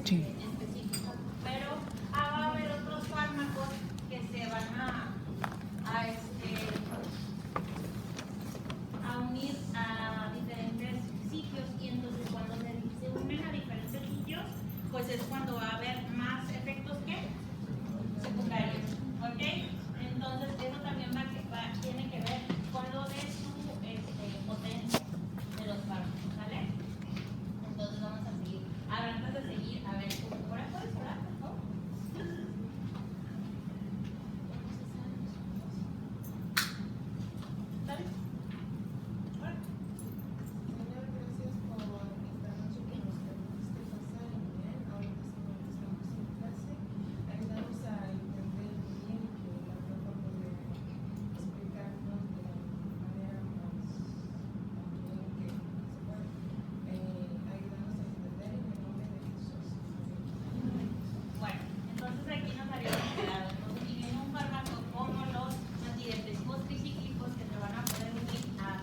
Sí. específico, pero va a haber otros fármacos que se van a unir a diferentes sitios, y entonces cuando se unen a diferentes sitios, pues es cuando va a haber más efectos que secundarios, ¿ok? Entonces eso también tiene que ver con lo de su potencia de los fármacos, ¿vale? Entonces vamos a seguir. A ver, antes de seguir, a ver, ¿ahora puedes orar, por favor? ¿Dale? Ora. Señor, gracias por esta noche que nos permitiste pasar y bien. Ahorita, Señor, que estamos en clase, ayúdanos a entender bien que la profe puede explicarnos de la manera más bien que se puede. Ayúdanos a entender en el nombre de Jesús. Bueno, entonces aquí nos habíamos quedado. Entonces, si viene un fármaco como los antidepresivos tricíclicos que se van a poder unir a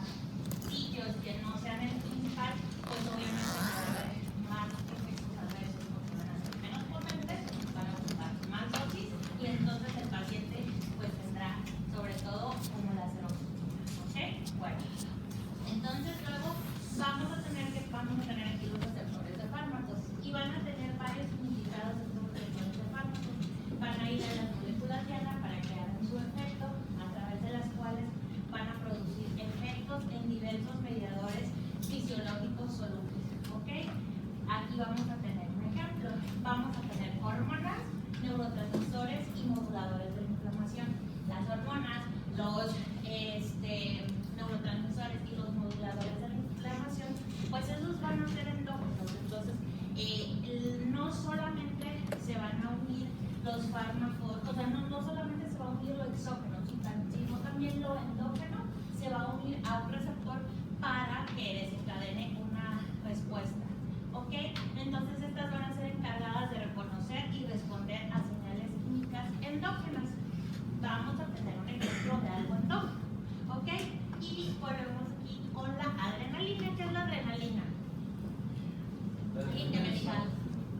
sitios que no sean el principal, pues obviamente va a haber más efectos adversos porque van a ser menos potentes, van a ocupar más dosis, y entonces el paciente pues tendrá sobre todo como la serotonina, ¿ok? Bueno, entonces luego vamos a tener aquí los receptores de fármacos y van a tener varios significados estos receptores de fármacos. Van a ir a las moléculas diana para que hagan su efecto, a través de las cuales van a producir efectos en diversos mediadores fisiológicos solubles, ¿ok? Aquí vamos a tener un ejemplo. Vamos a tener hormonas, neurotransmisores y moduladores de la inflamación. Las hormonas, los neurotransmisores y los moduladores de la inflamación, pues esos van a ser endógenos. Entonces, no solamente se van a unir los fármacos, o sea, no solamente se va a unir lo exógeno, sino también lo endógeno se va a unir a un receptor para que desencadene una respuesta, ¿ok? Entonces estas van a ser encargadas de reconocer y responder a señales químicas endógenas. Vamos a tener un ejemplo de algo endógeno, ¿ok? Y volvemos aquí con la adrenalina. ¿Qué es la adrenalina? ¿Alguien que me diga algo?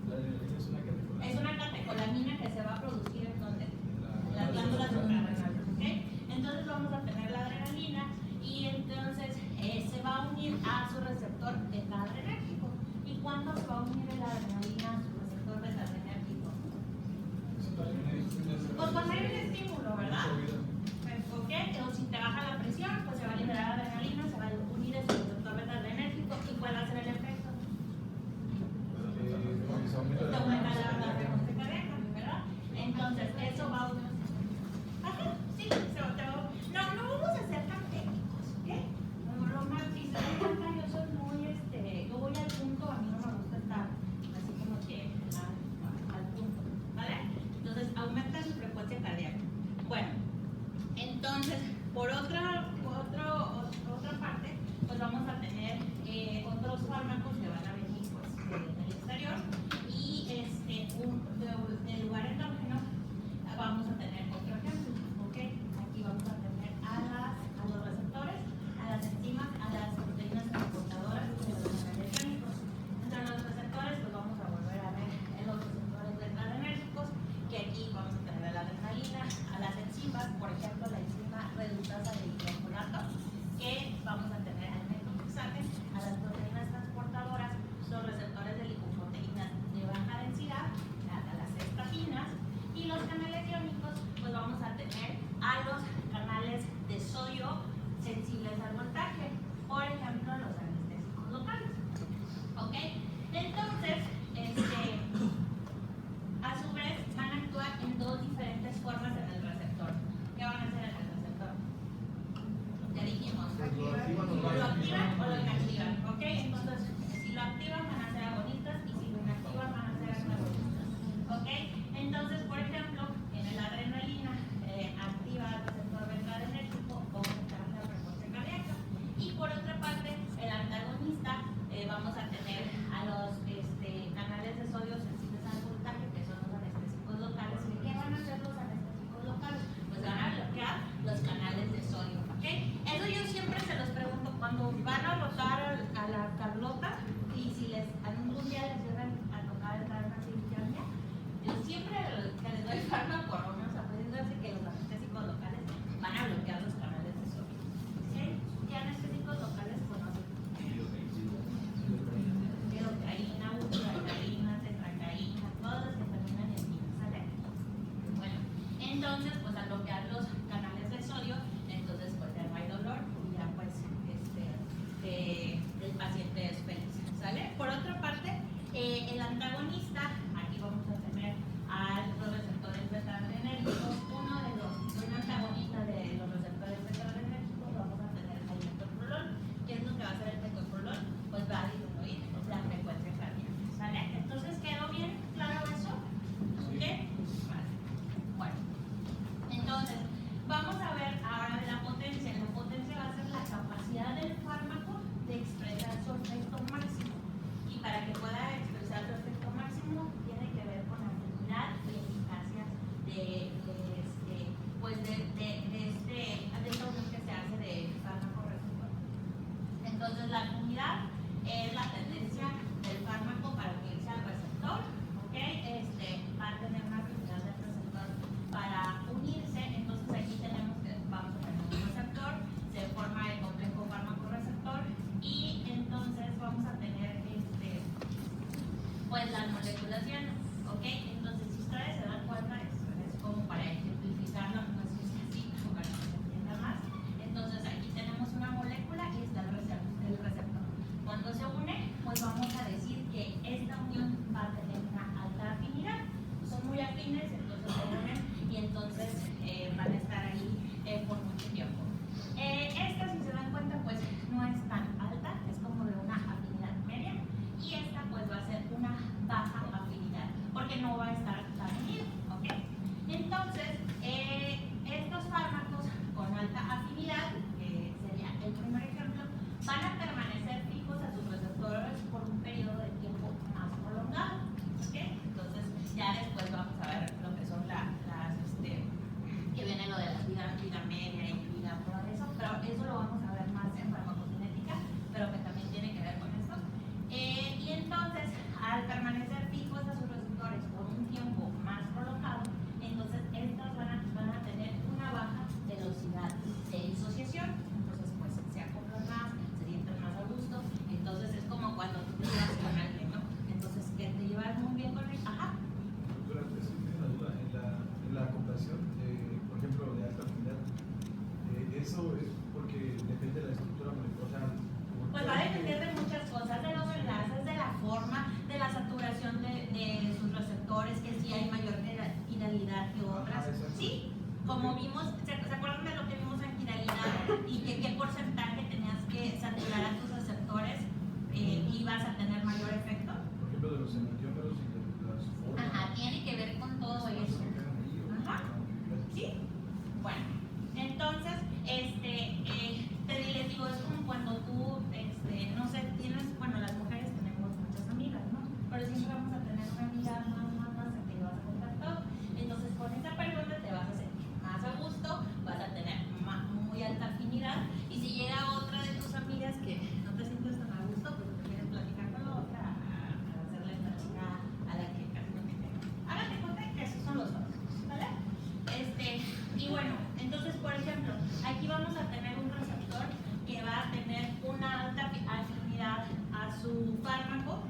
La adrenalina es una catecolamina. Es una catecolamina que se va a producir en donde? En las glándulas suprarrenales, ¿ok? Entonces vamos a tener la adrenalina y entonces se va a unir a su receptor pues las moléculas llenas, ¿ok? Entonces, si ustedes se dan cuenta, es como para ejemplificarlo, no es así, como para que se entienda más. Entonces, aquí tenemos una molécula y está el receptor. Cuando se une, pues vamos a decir que esta unión va a tener una alta afinidad. Son muy afines, entonces se unen y entonces van a estar ahí por mucho tiempo. Esta, si se dan cuenta, pues no es tan alta, es como de una afinidad media, y esta pues va a ser una baja afinidad, porque no va a estar tan unida, ¿ok? Entonces, estos fármacos con alta afinidad, que sería el primer ejemplo, van a permanecer fijos a sus receptores por un periodo de tiempo más prolongado, ¿ok? Entonces, ya después vamos a ver lo que son que viene lo de la vida media y vida toda eso, pero eso lo vamos a ver más en farmacocinética, pero que también tiene que ver con esto. Y entonces, al permanecer fijos a sus receptores por un tiempo más prolongado, entonces estas van a tener una baja velocidad de disociación, entonces pues se acoplan más, se sienten más a gusto, entonces es como cuando tú te llevas con alguien, ¿no? Entonces, que te llevas muy bien con él, ajá. Doctora, eso tiene una duda. En la comparación, por ejemplo, de alta afinidad, eso es porque depende de la estructura molecular. Pues va a depender de muchas cosas, de los enlaces, de la forma, de la saturación de sus receptores, que sí hay mayor quiralidad que otras. Sí, como vimos, ¿se acuerdan de lo que vimos en quiralidad y que qué porcentaje tenías que saturar a tus receptores ibas a tener mayor efecto? Por ejemplo, de los enantiómeros y de las formas. Ajá, tiene que ver con todo eso. Ajá. ¿Sí? Bueno, entonces, les digo, es como cuando tú, no sé, tienes, bueno, las mujeres tenemos muchas amigas, ¿no? Pero siempre vamos a tener una amiga más a que le vas a contar todo. Entonces, con esa persona te vas a sentir más a gusto, vas a tener muy alta afinidad, y si llega otra de tus amigas que no te sientes tan a gusto, pues te quieres platicar con la otra, a hacerle plática a la que casi no te queda. Hágate cuenta que esos son los otros, ¿vale? Y bueno, entonces, por ejemplo, aquí vamos a tener un receptor que va a tener una alta afinidad a su fármaco,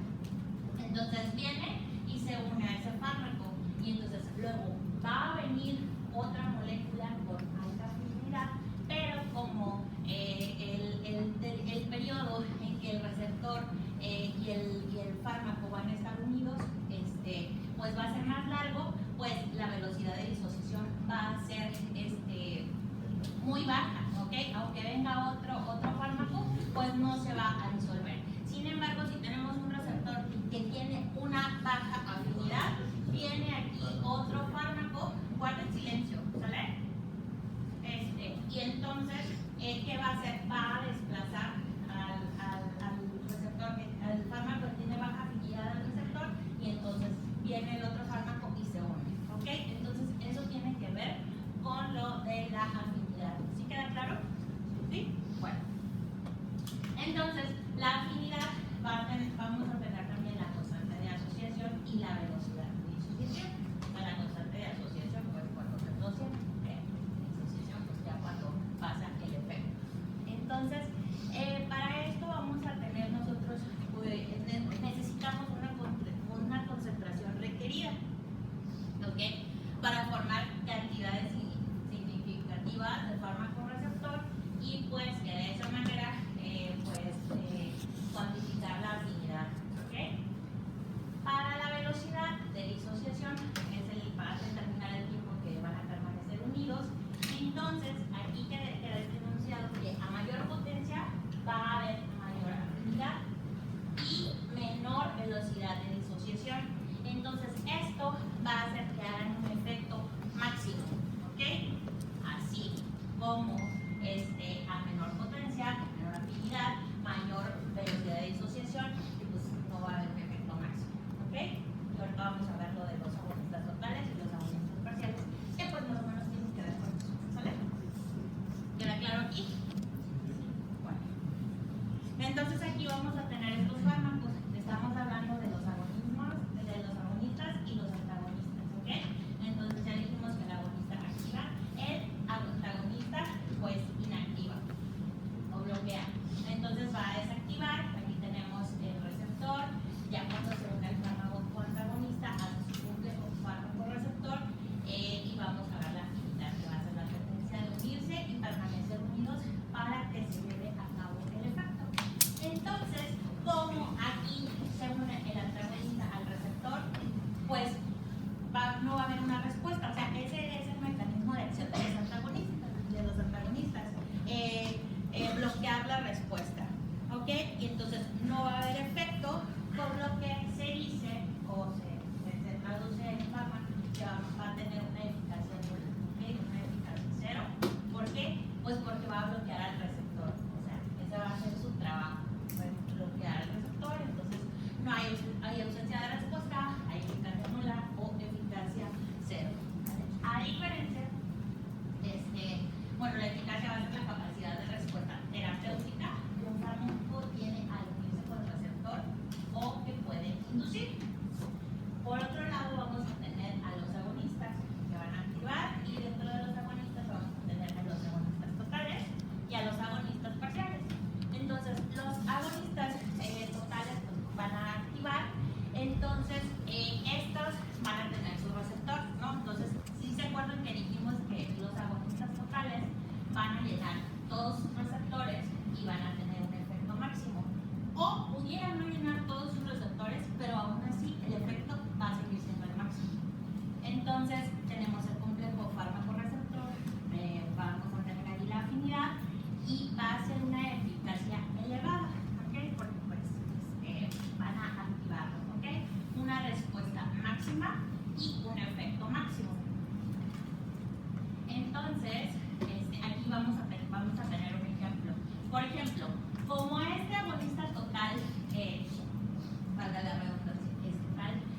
entonces viene y se une a ese fármaco, y entonces luego va a venir otra molécula con alta afinidad, pero como el periodo en que el receptor y el fármaco van a estar unidos, pues va a ser más largo, pues la velocidad de disociación va a ser muy baja, ¿ok? Aunque venga otro fármaco, pues no se va a disolver. Sin embargo, si tenemos un receptor que tiene una baja afinidad, viene aquí otro fármaco, guarden silencio, ¿sale? Y entonces, ¿qué va a hacer? Va a desplazar al receptor, al fármaco que tiene baja afinidad al receptor, y entonces viene el otro fármaco y se une, ¿ok? Entonces, eso tiene que ver con lo de la afinidad. ¿Sí queda claro? ¿Sí? Bueno. Entonces, la afinidad vamos a tener también la constante de asociación y la velocidad de disociación. La constante de asociación, pues cuando se asocia, la disociación, pues ya cuando pasa el efecto. Entonces, para esto vamos a tener nosotros, necesitamos una concentración requerida, ¿ok? Para formar cantidades significativas de fármaco receptor, y pues que de esa manera cuantificar la afinidad, ¿ok? Para la velocidad de disociación, para determinar el tiempo que van a permanecer unidos, entonces aquí queda denunciado que a mayor potencia va a haber mayor afinidad y menor velocidad de disociación. Entonces esto va a hacer que hagan un efecto máximo, ¿ok? Así como a menor potencia, menor afinidad, mayor velocidad de disociación, y pues no va a haber un efecto máximo, ¿ok? Y ahorita vamos a ver lo de los agonistas totales y los agonistas parciales, que pues más o menos tienen que ver con eso, ¿sale? ¿Queda claro aquí? Bueno, entonces aquí vamos a tener estos fármacos. Estamos hablando de los agonistas y los antagonistas, ¿ok?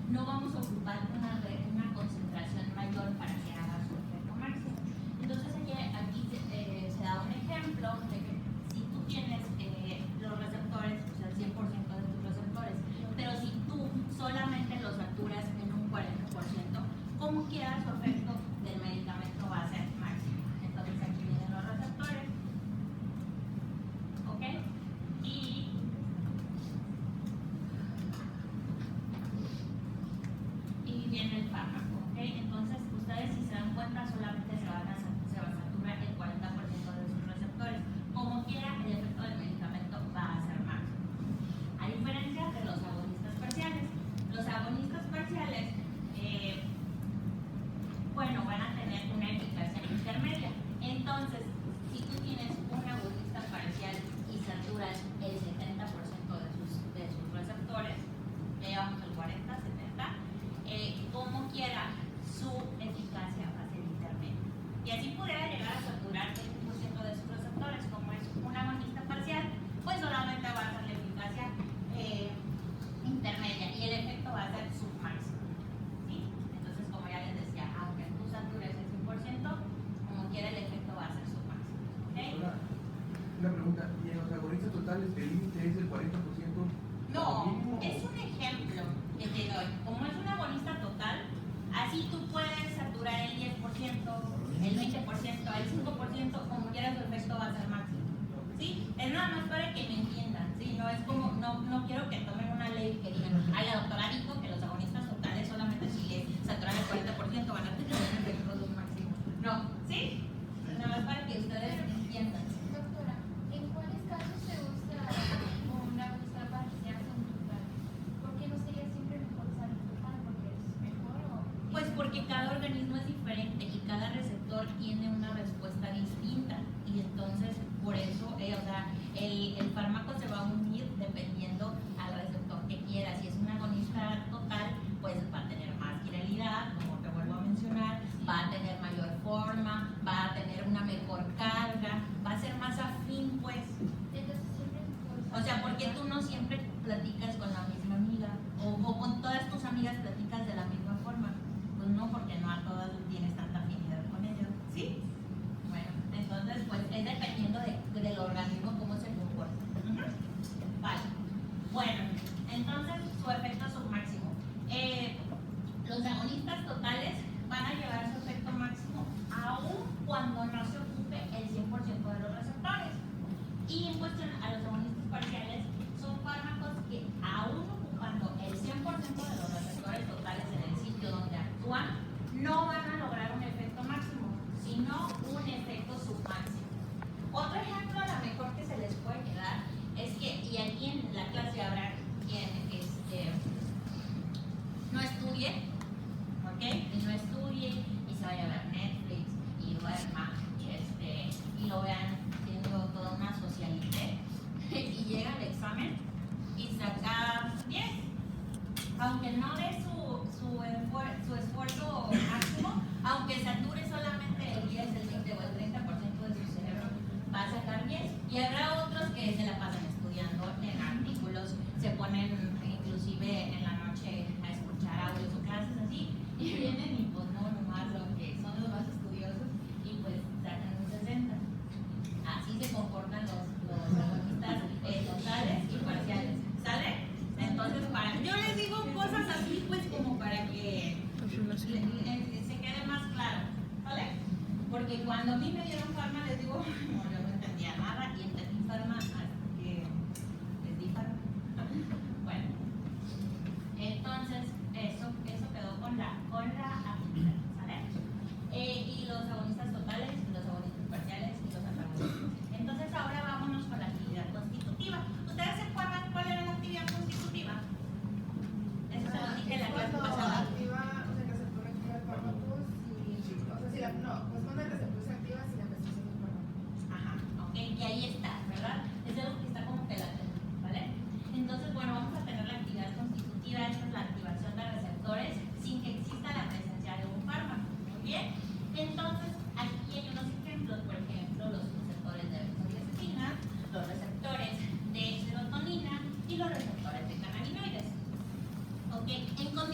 no vamos a ocupar una concentración mayor para que haga su efecto máximo. Entonces aquí se da un ejemplo de que si tú tienes los receptores, o sea, el 100% de tus receptores, pero si tú solamente los saturas en un 40%, como quiera su efecto del medicamento va a ser máximo. Entonces aquí vienen los receptores, ¿ok? Y viene el fármaco, ¿ok? Entonces ustedes, si se dan cuenta, solamente se va a saturar el 40% de sus receptores. Como quiera, el efecto del medicamento va a ser máximo. A diferencia de los agonistas parciales. Los agonistas parciales, bueno, van a tener una eficacia intermedia. Entonces, si tú tienes un agonista parcial y saturas el 70% de sus receptores, ya llevamos el 40, 70, como quiera, su eficacia va a ser intermedia. Y así pudiera llegar a saturar el 20% de sus receptores, como es un agonista parcial, pues solamente va a ser la eficacia intermedia y el efecto va a ser submáximo. ¿Sí? Entonces, como ya les decía, aunque tú satures el 100%, como quiera el efecto va a ser submáximo. ¿Okay? Una pregunta, ¿y en los agonistas totales el límite es el 40%? No, mínimo? es un ejemplo que te doy. Como es un agonista total, así tú puedes saturar el 10%, el 20%, el 5%, como quieras, su efecto va a ser máximo. ¿Sí? Es nada más para que me entiendan, ¿sí? No es como, no quiero que tomen una ley que digan, ay, la doctora dijo que los agonistas totales solamente si le saturan el 40% van a tener un efecto máximo. No, ¿sí? Nada más para que ustedes entiendan. Doctora, ¿en cuáles casos se usa una agonista parcial con total? ¿Por qué no sería siempre mejor usar el total? ¿Porque es mejor o...? Pues porque cada organismo es diferente y cada receptor tiene una respuesta distinta. Y entonces, por eso, o sea, el fármaco se va a unir dependiendo al receptor que quiera. Si es un agonista total, pues va a tener más viralidad, como te vuelvo a mencionar, va a tener mayor forma, va a tener una mejor carga, va a ser más afín, pues. Entonces siempre es mejor usar O sea, porque tú no siempre platicas con la misma amiga o con todas tus amigas platicas de la misma forma. Pues no, porque no a todas tienes tanta afinidad con ellas. ¿Sí? Bueno, entonces pues es dependiendo del organismo cómo se comporta. Vale. Bueno, entonces su efecto submáximo. Los agonistas totales van a llevar su efecto máximo aún cuando no se ocupe el 100% de los receptores. Y en cuestión a los agonistas parciales, son fármacos que aún ocupando el 100% de los receptores totales en el sitio donde actúan, no van a lograr un efecto máximo, sino un efecto submáximo. Otro ejemplo, a lo mejor que se les puede quedar, es que, y aquí en la clase habrá quien no estudie, ¿ok? Y no estudie y se vaya a ver Netflix y duerma y lo vean haciendo toda una socialité y llega al examen y saca 10, aunque no dé su esfuerzo máximo, aunque sature solamente el 10, el 20 o el 30% de su cerebro, va a sacar 10. Y habrá otros que se la pasan estudiando en artículos, se ponen inclusive en la noche a escuchar audios o clases así, y vienen y pues no, nomás lo que son los más estudiosos y pues sacan un 60. Así se comportan los agonistas totales y parciales. ¿Sale? Entonces, yo les digo cosas así, pues como para que se quede más claro. ¿Vale? Porque cuando a mí me dieron farma, les digo, no, yo no entendía nada y entendí farma hasta que les di farma. Bueno, entonces, eso quedó con la afinidad. ¿Sale? Y los agonistas totales, los agonistas parciales y los antagonistas. Entonces ahora vámonos con la actividad constitutiva. ¿Ustedes se acuerdan cuál era la actividad constitutiva? Eso se lo dije en la clase pasada. Activa, o sea, que se puede activar fármacos y, o sea, si la, no, pues cuando el receptor se activa sin la prestación de fármacos. Ajá, ok, y ahí está, ¿verdad? Desde el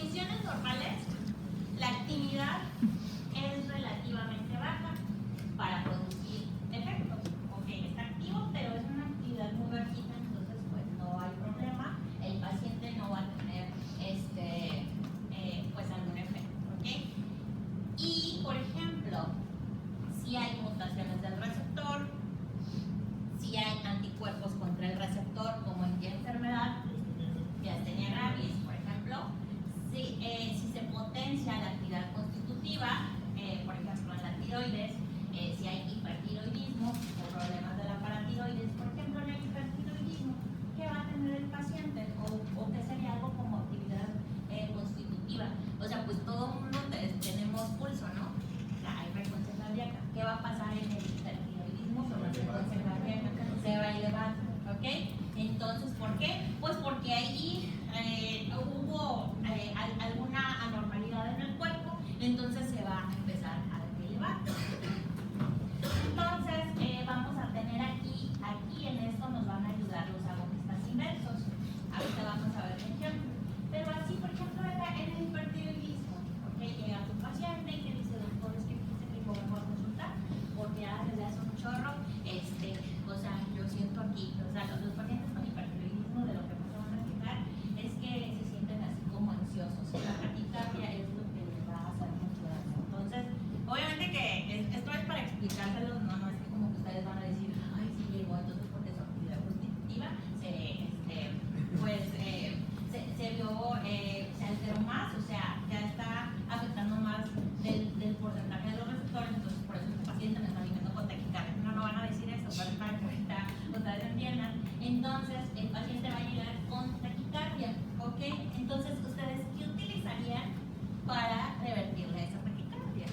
condiciones normales, la actividad es relativamente baja para producir efectos. Ok, está activo, pero es una actividad muy bajita, entonces pues no hay problema, el paciente no va a tener pues algún efecto. ¿Ok? Y por ejemplo, si hay mutaciones del receptor, si hay anticuerpos contra el receptor, como en qué enfermedad, miastenia gravis, por ejemplo, si se potencia la actividad constitutiva, por ejemplo en la tiroides, si hay hipertiroidismo o problemas de la paratiroides, por ejemplo en el hipertiroidismo, ¿qué va a tener el paciente? O qué sería algo como actividad constitutiva. O sea, pues todo el mundo tenemos pulso, ¿no? Hay frecuencia cardíaca. ¿Qué va a pasar en el hipertiroidismo? Con la frecuencia cardíaca se va a elevar. ¿Ok? Entonces, ¿por qué? Pues porque ahí hubo alguna anormalidad en el cuerpo, entonces se va a empezar a elevar. Entonces, vamos a tener aquí en esto nos van a ayudar los agonistas inversos. Ahorita vamos a ver un ejemplo. Pero así, por ejemplo, en el hipertiroidismo, ¿ok? Llega tu paciente y te dice, doctor, es que fíjese que yo vengo a consultar porque ya desde hace un chorro, o sea, yo siento aquí, o sea, los pacientes con hipertiroidismo de lo que más se van a quejar es que se sienten así como ansiosos y la taquicardia es lo que les va a hacer mucho daño. Entonces, obviamente que esto es para explicárselos, no es que como que ustedes van a decir, ay, sí llegó, entonces por su actividad constitutiva se vio, se alteró más, o sea, ya está afectando más del porcentaje de los receptores, entonces por eso este paciente me está viniendo con taquicardia. No van a decir eso, pero es para que ahorita ustedes entiendan. Entonces, el paciente va a llegar con taquicardia, ¿ok? Entonces, ¿ustedes qué utilizarían para revertirle esa taquicardia?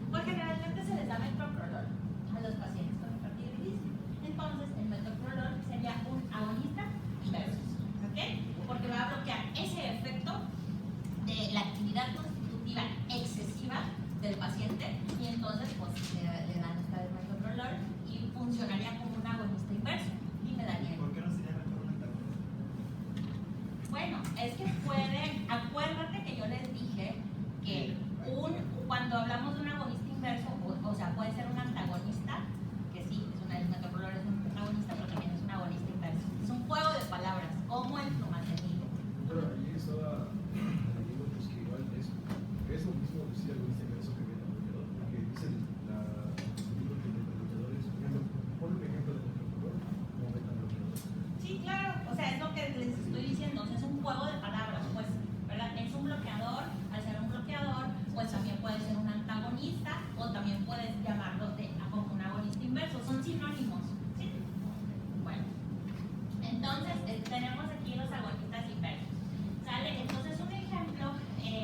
Pues generalmente se les da metoprolol a los pacientes con hipertiroidismo. Entonces, el metoprolol sería un agonista inverso, ¿ok? Porque va a bloquear ese efecto de la actividad constitutiva excesiva del paciente y entonces pues le dan ustedes metoprolol y funcionaría como un agonista inverso. Dime, Daniel. ¿Por qué no sería mejor un antagonista? Bueno, es que acuérdate que yo les dije que cuando hablamos de un agonista inverso, o sea, puede ser un antagonista, que sí, el metoprolol es un antagonista, pero también es un agonista inverso. Es un juego de palabras, como el flumazenil. Pero ahí estaba leyendo pues que igual es lo mismo decir agonista inverso que beta-bloqueador, porque dicen los libros que beta-bloqueadores, por ejemplo, pon un ejemplo de metoprolol como beta-bloqueador. Sí, claro, o sea, es lo que les estoy diciendo, o sea, es un juego de palabras, pues, ¿verdad? Es un bloqueador, al ser un bloqueador, pues también puede ser un antagonista o también puedes llamarlo como un agonista inverso, son sinónimos, ¿sí? Bueno, entonces tenemos aquí los agonistas inversos, ¿sale? Entonces un ejemplo,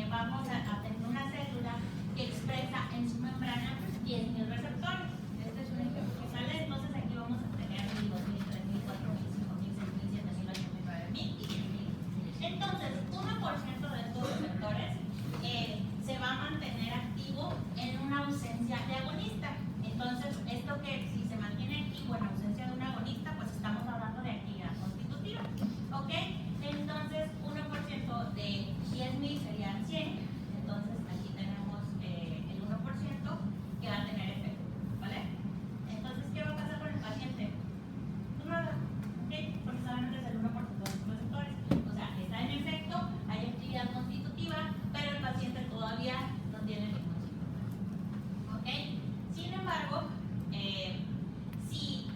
vamos a tener una célula que expresa en su membrana 10.000 receptores. Este es un ejemplo que sale, entonces aquí vamos a tener 1.000, 2.000, 3.000, 4.000, 5.000, 6.000, 7.000, 8.000, 9.000 y 10.000. Entonces, 1% de estos receptores se va a mantener activo en una ausencia de agonista. Entonces, esto que si se mantiene activo en ausencia de un agonista, pues estamos hablando de actividad constitutiva. ¿Ok? Entonces, 1% de 10.000 serían 100. Entonces, aquí tenemos el 1% que va a tener efecto. ¿Vale? Entonces, ¿qué va a pasar con el paciente? Pues nada. ¿Ok? Porque solamente es el 1% de los receptores. O sea, está en efecto, hay actividad constitutiva, pero el paciente todavía no tiene ningún síntoma. ¿Ok? Sin embargo, si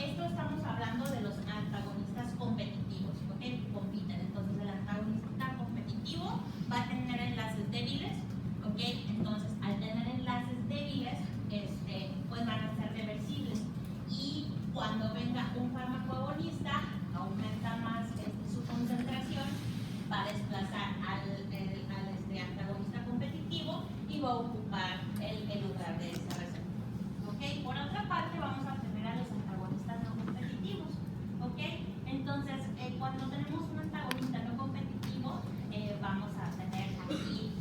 esto estamos hablando de los antagonistas competitivos, ¿ok? Que compiten. Entonces el antagonista competitivo va a tener enlaces débiles, ¿ok? Entonces al tener enlaces débiles, pues van a ser reversibles. Y cuando venga un fármaco agonista, aumenta más su concentración, va a desplazar al antagonista competitivo y va a ocupar el lugar de ese receptor. ¿Ok? Por otra parte, vamos a tener a los antagonistas no competitivos. ¿Ok? Entonces, cuando tenemos un antagonista no competitivo, vamos a tener aquí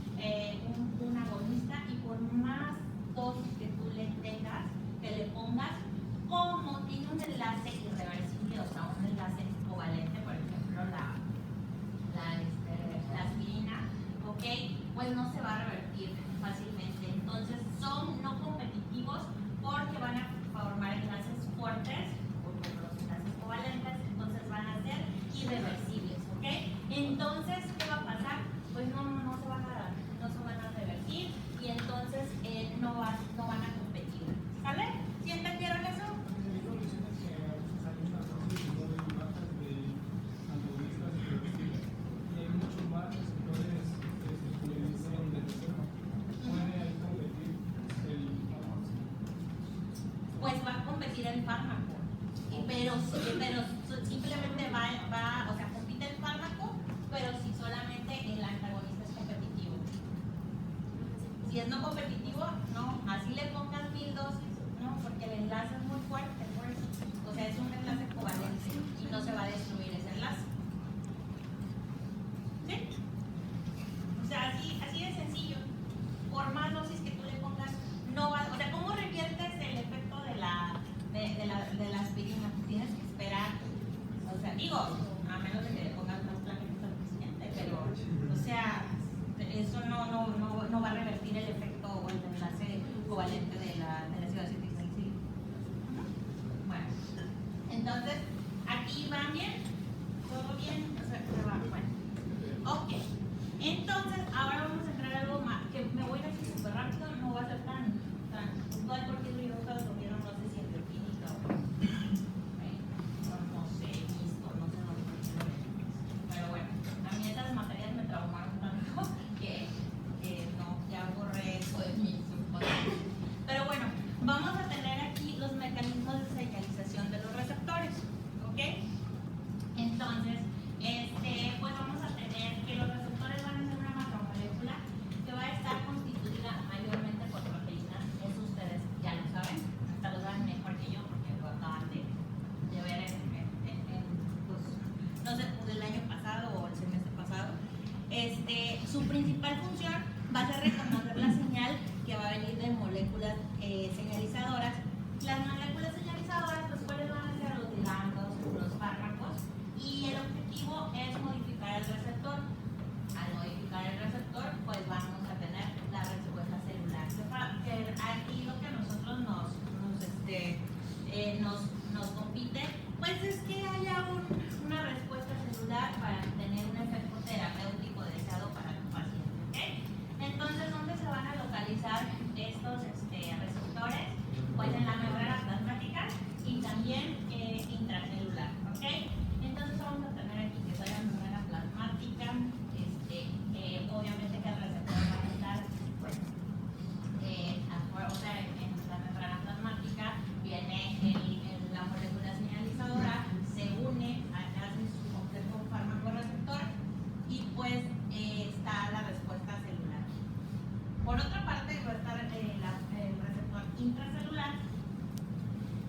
un agonista, y por más dosis que tú le tengas, que le pongas, como tiene un enlace irreversible, o sea, un enlace covalente, por ejemplo, la aspirina, ¿ok? Pues no se va a revertir fácilmente. Entonces son no competitivos porque van a formar enlaces fuertes, como los enlaces covalentes, entonces van a ser irreversibles, ¿ok? Entonces, ¿qué va a pasar? Pues no se van a revertir, y entonces no van a competir, ¿sale? ¿Sí entendieron eso? Pues va a competir el fármaco, pero simplemente va, o sea, compite el fármaco, pero si solamente el antagonista es competitivo. Si es no competitivo, no, así le pongas 1000 dosis, no, porque el enlace es muy fuerte, por eso. O sea, es un enlace covalente y no se va a destruir ese enlace. ¿Sí? O sea, así de sencillo. Por más dosis que tú le pongas, no va, o sea, ¿cómo reviertes el efecto de la aspirina? Tienes que esperar, o sea, digo, a menos de que le pongas más plaquetas al paciente, pero, o sea, eso no va a revertir el efecto o el enlace covalente de la ácido acetilsalicílico. Bueno, entonces, aquí van bien, todo bien, o sea, va, bueno. Ok, entonces ahora vamos a entrar a algo más, que me voy a ir así súper rápido, no va a ser tan puntual porque yo ustedes lo vieron, no sé si en bioquímica o no sé, visto, no sé por qué lo ven. Pero bueno, a mí esas materias me traumaron tanto que no, ya borré eso de mi subconsciente. Pero bueno, vamos a tener aquí los mecanismos de señalización de los receptores, ¿ok? Entonces, pues vamos a tener que los receptores van a ser una macromolécula que va a estar constituida mayormente por proteínas. Eso ustedes ya lo saben, hasta lo saben mejor que yo porque lo acaban de ver pues, no sé, del año pasado o el semestre pasado. Su principal función va a ser reconocer la señal que va a venir de moléculas señalizadoras. Las moléculas señalizadoras, pues, ¿cuáles van a ser? Los ligandos, los fármacos, y el objetivo es modificar el receptor. Al modificar el receptor, pues vamos a tener la respuesta celular. Aquí lo que a nosotros nos compite, pues es que haya una respuesta celular para tener un efecto terapéutico deseado para tu paciente, ¿ok? Entonces, ¿dónde se van a localizar estos receptores? Pues en la membrana plasmática y también intracelular, ¿ok? Entonces vamos a tener aquí que está la membrana plasmática, obviamente que el receptor va a estar, pues, afuera, o sea, en la membrana plasmática viene la molécula señalizadora, se une, hace su complejo fármaco-receptor y pues está la respuesta celular. Por otra parte va a estar el receptor intracelular.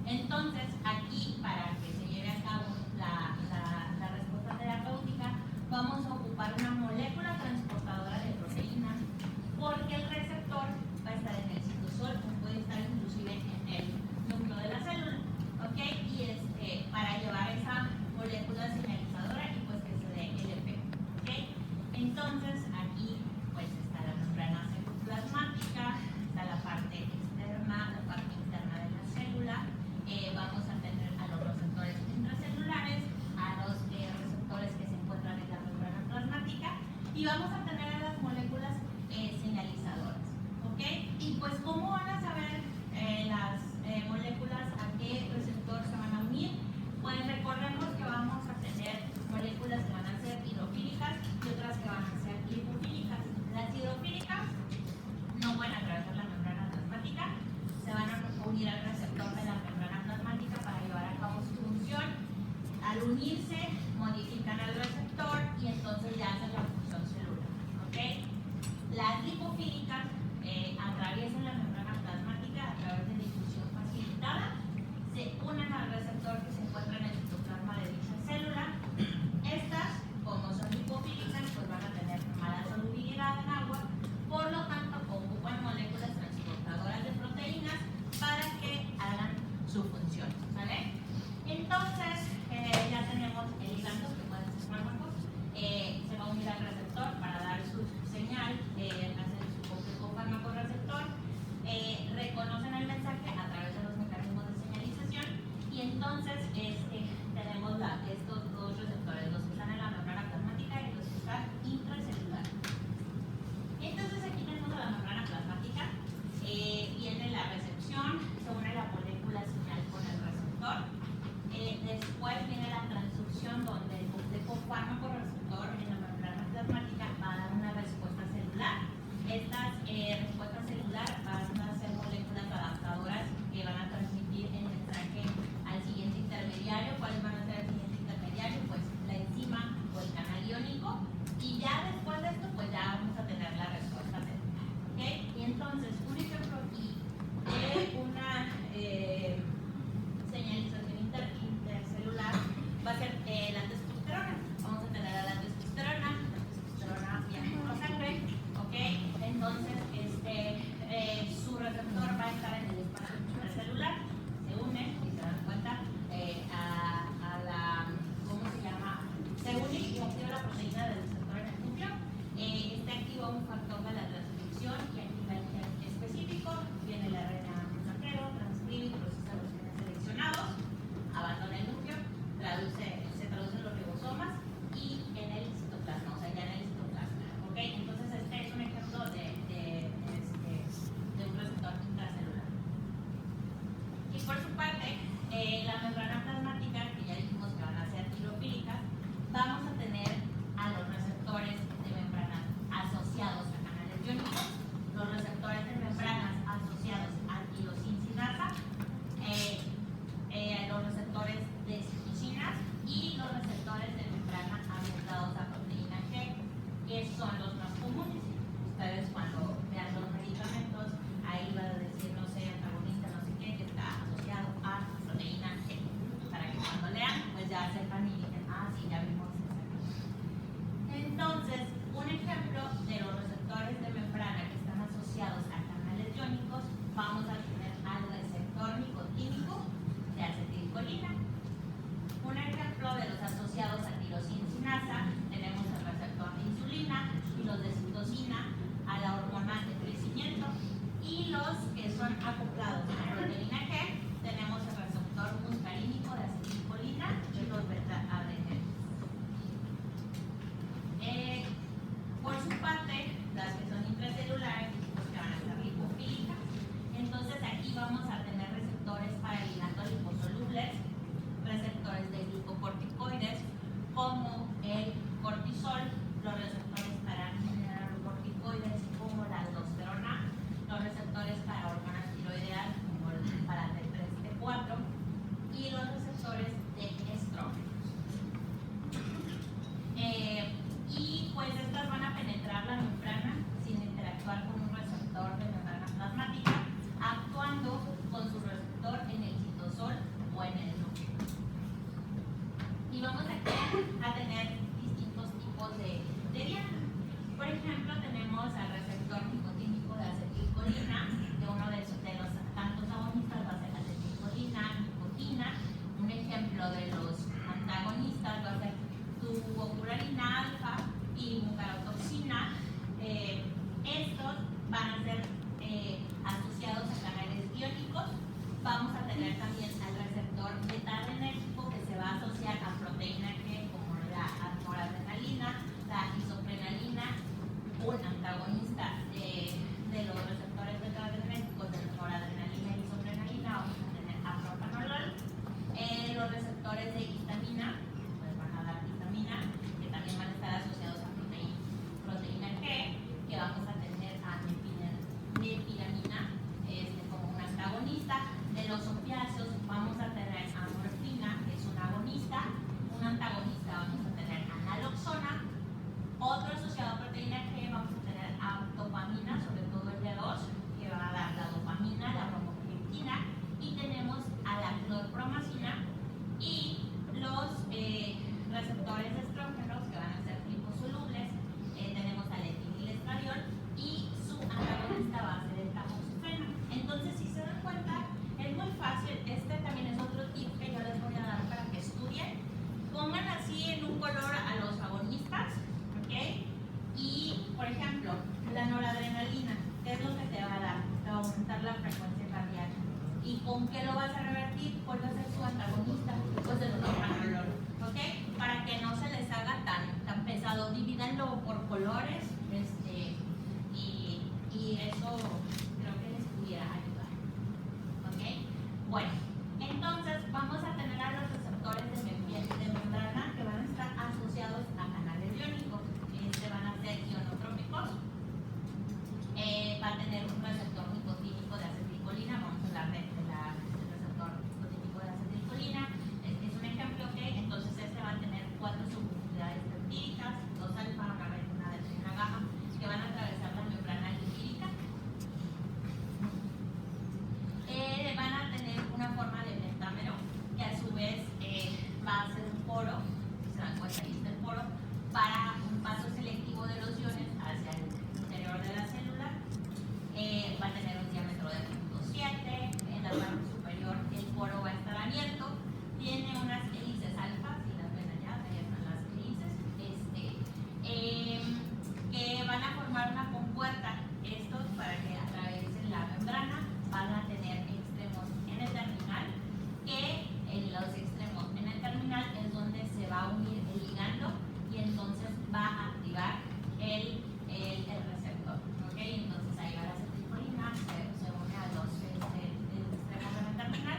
Entonces, aquí, para que se lleve a cabo la respuesta terapéutica, vamos a ocupar una molécula transportadora de proteínas, porque el receptor va a estar en el citosol, puede estar inclusive en el núcleo de la célula, ¿ok? Y para llevar esa molécula señalizadora y pues que se dé el efecto, ¿ok? Entonces, aquí pues está la membrana plasmática, está la parte externa, la parte interna de la célula. Vamos a tener a los receptores intracelulares, a los receptores que se encuentran en la membrana plasmática, y vamos a tener a las moléculas señalizadoras, ¿ok? Y pues, ¿cómo van a saber las moléculas a qué receptor se van a unir? por su parte, la membrana plasmática, que ya dijimos que van a ser tirofílicas, vamos a tener a los receptores de membranas asociados a canales iónicos, los receptores de membranas asociados a tirosincinasa, los receptores de citocinas y los receptores de membrana asociados a proteína G, que son los más comunes. Ustedes cuando vean los medicamentos, ahí va a decir, no sé, antagonista, no sé qué, que está asociado a proteína G, para que cuando lean, pues ya sepan y digan, ah, sí, ya vimos eso. Entonces, un ejemplo de los receptores de membrana que están asociados a canales iónicos, vamos a tener al receptor nicotínico de acetilcolina. Un ejemplo de los asociados a tirosincinasa, tenemos el receptor de insulina y los de citocina a la hormona de crecimiento. Y los que son acoplados a proteína G, tenemos el receptor muscarínico de acetilcolina y los beta-adrenérgicos. Por su parte, las que son intracelulares, pues que van a ser lipofílicas. Entonces aquí vamos a tener receptores para ligandos liposolubles, receptores de glucocorticoides, como el cortisol, los receptores para mineralocorticoides, como la aldosterona, los receptores para hormonas tiroideas, como el para T3, T4, y los receptores de estrógenos. Y pues estas van a penetrar la membrana sin interactuar con un receptor de membrana plasmática, actuando con su receptor en el citosol o en el núcleo. Y vamos a tener distintos tipos de diana. Por ejemplo, tenemos al receptor nicotínico de acetilcolina, de uno de los tantos agonistas va a ser acetilcolina, nicotina. Un ejemplo de los antagonistas va a ser tubocurarina alfa y mucarotoxina. Estos van a ser asociados a canales iónicos. Vamos a tener también al receptor beta-adrenérgico, que se va a asociar a proteína G, como la noradrenalina, la isoprenalina. Un antagonista de los receptores beta-adrenérgicos de noradrenalina y isoprenalina, vamos a tener a propanolol. Los receptores de histamina, pues van a dar histamina, que también van a estar asociados a proteína G, que vamos a tener a nepiramina, como un antagonista. De los opiáceos vamos a tener a morfina, que es un agonista. Un antagonista vamos a tener a naloxona. Otro asociado a proteína G vamos a tener a dopamina, sobre todo el B2, que va a dar la dopamina, la bromocriptina. Y tenemos a la clorpromacina y los receptores de estrógenos, que van a ser liposolubles. Tenemos al etinilestradiol y su antagonista va a ser el tamoxifeno. Entonces, si se dan cuenta, es muy fácil. Este también es otro tip que yo les voy a dar para que estudien. Pongan así en un color a los agonistas, ¿ok? Y, por ejemplo, la noradrenalina, ¿qué es lo que te va a dar? Te va a aumentar la frecuencia cardíaca. ¿Y con qué lo vas a revertir? ¿Cuál va a ser su antagonista? Pues el propanolol, ¿ok? Para que no se les haga tan pesado, divídanlo por colores, y eso creo que les pudiera ayudar, ¿ok? Bueno, entonces vamos a tener a los receptores de membrana que van a estar asociados a canales iónicos. Van a ser ionotrópicos. Va a tener un receptor nicotínico de acetilcolina. Vamos a hablar del receptor nicotínico de acetilcolina. Es un ejemplo, ¿ok? Entonces este va a tener 4 subunidades peptídicas, 2 alfa, una beta, una delta y una gamma, que van a atravesar la membrana lipídica. Van a tener una forma de pentámero, que a su vez va a ser un poro, se dan cuenta, ahí está el poro, para un paso selectivo de los iones hacia el interior de la célula. Va a tener un diámetro de 0.7. En la parte superior el poro va a estar abierto. Tiene unas hélices alfa, si las ven allá están las hélices, que van a formar una compuerta. Estos, para que atraviesen la membrana, van a tener extremos en el terminal, que en los extremos en el terminal es donde se va a unir el ligando y entonces va a activar el receptor, ¿ok? Entonces ahí va la acetilcolina, se une a los extremos en el terminal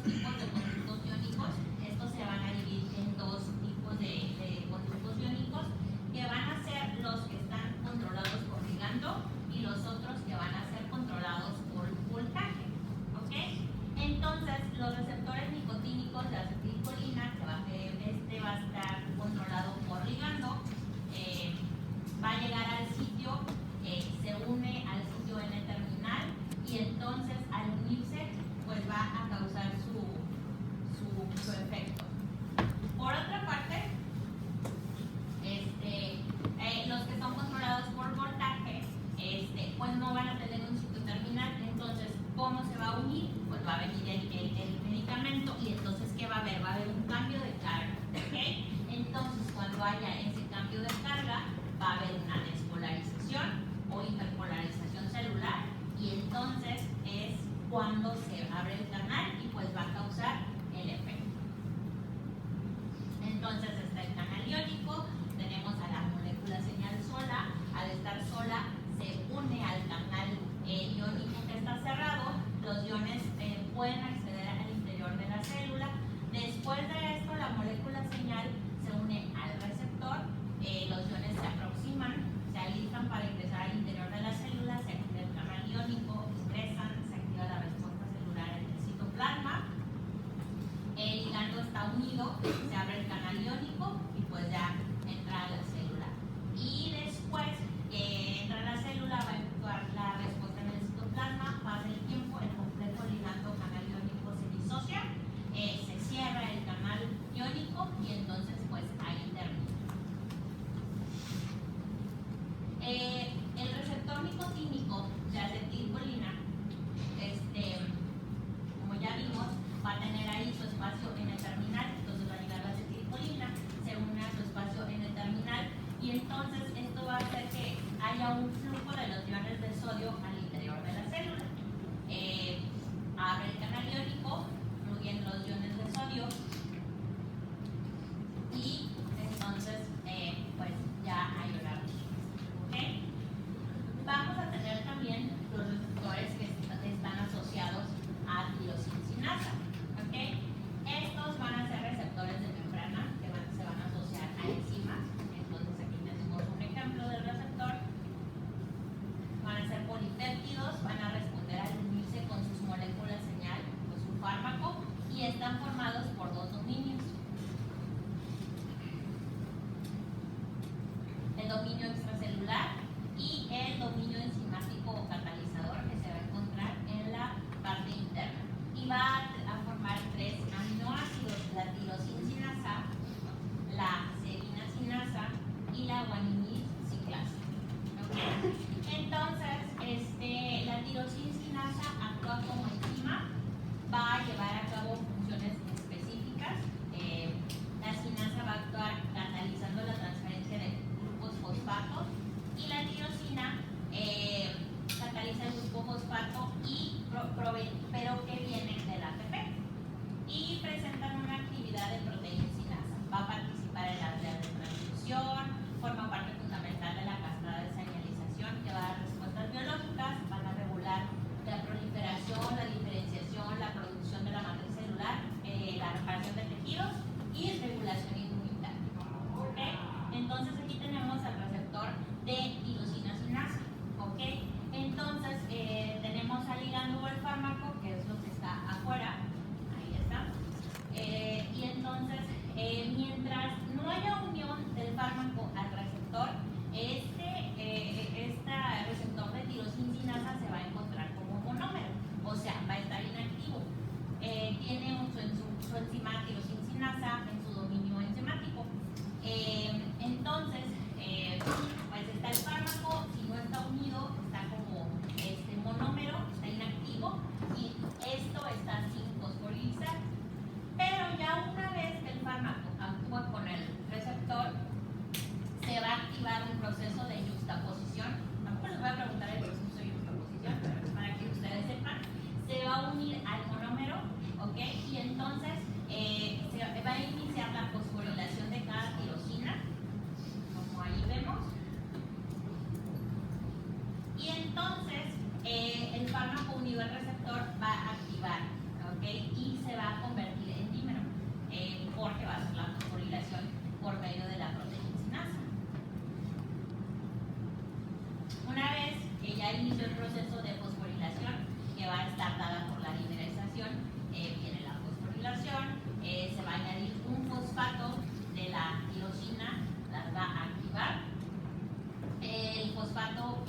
tipos de conductos iónicos. Estos se van a dividir en dos tipos de conductos iónicos, que van a ser los que están controlados por ligando y los otros que van a ser controlados por voltaje. ¿Ok? Entonces, los receptores nicotínicos de acetilcolina, este va a estar controlado por ligando, va a llegar al sitio, se une al sitio N-terminal y entonces al unirse pues va a causar su efecto. Por otra parte, los que son controlados por voltaje pues no van a tener un sitio terminal. Entonces, ¿cómo se va a unir? Pues va a venir el medicamento y entonces ¿qué va a haber? Va a haber un cambio de carga. ¿Okay? Entonces, cuando haya ese cambio de carga, va a haber una despolarización o hiperpolarización celular y entonces es cuando se abre el canal y pues va a causar el efecto. Entonces está el canal iónico, tenemos a la molécula señal sola, al estar sola se une al canal iónico que está cerrado, los iones pueden acceder al interior de la célula. Después de esto, la molécula señal se une al receptor, los iones se aproximan, se alistan para ingresar al interior de la célula, se activa el canal iónico, ingresan, se activa la respuesta celular en el citoplasma, el ligando está unido, se abre el canal iónico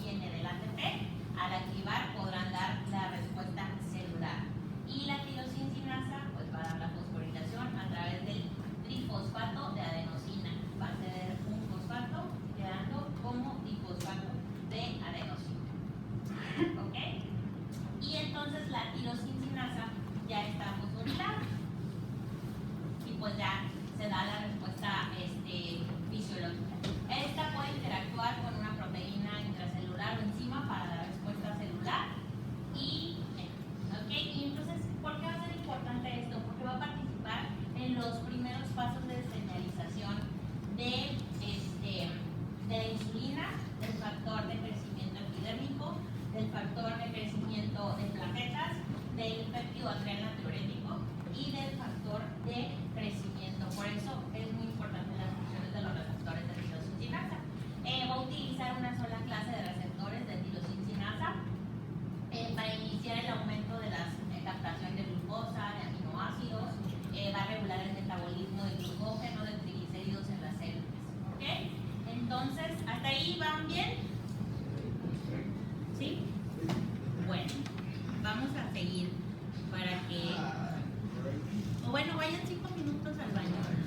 viene del ATP, al activar podrán dar la respuesta celular. Y la tirosinchinasa pues va a dar la fosforilación a través del trifosfato de adenosina. Va a ser un fosfato quedando como difosfato de adenosina. ¿Ok? Y entonces la tirosinchinasa ya está fosforilada. Y pues ya se da la respuesta fisiológica. Esta puede interactuar con una proteína intracelular o enzima para la respuesta celular. ¿Ok? Y entonces, ¿por qué va a ser importante esto? Porque va a participar en los primeros pasos de señalización de la insulina, del factor de crecimiento epidérmico, del factor de crecimiento de plaquetas, del péptido adrenal natriurético y del factor de crecimiento. Por eso es muy importante las funciones de los receptores de tirosinchinasa. Va a utilizar una sola clase de receptores de tirosinchinasa para iniciar el aumento de la captación de glucosa, de aminoácidos, va a regular el metabolismo del glucógeno, de triglicéridos en las células. ¿Ok? Entonces, ¿hasta ahí van bien? ¿Sí? Bueno, vamos a seguir para que... O bueno, vayan 5 minutos al baño.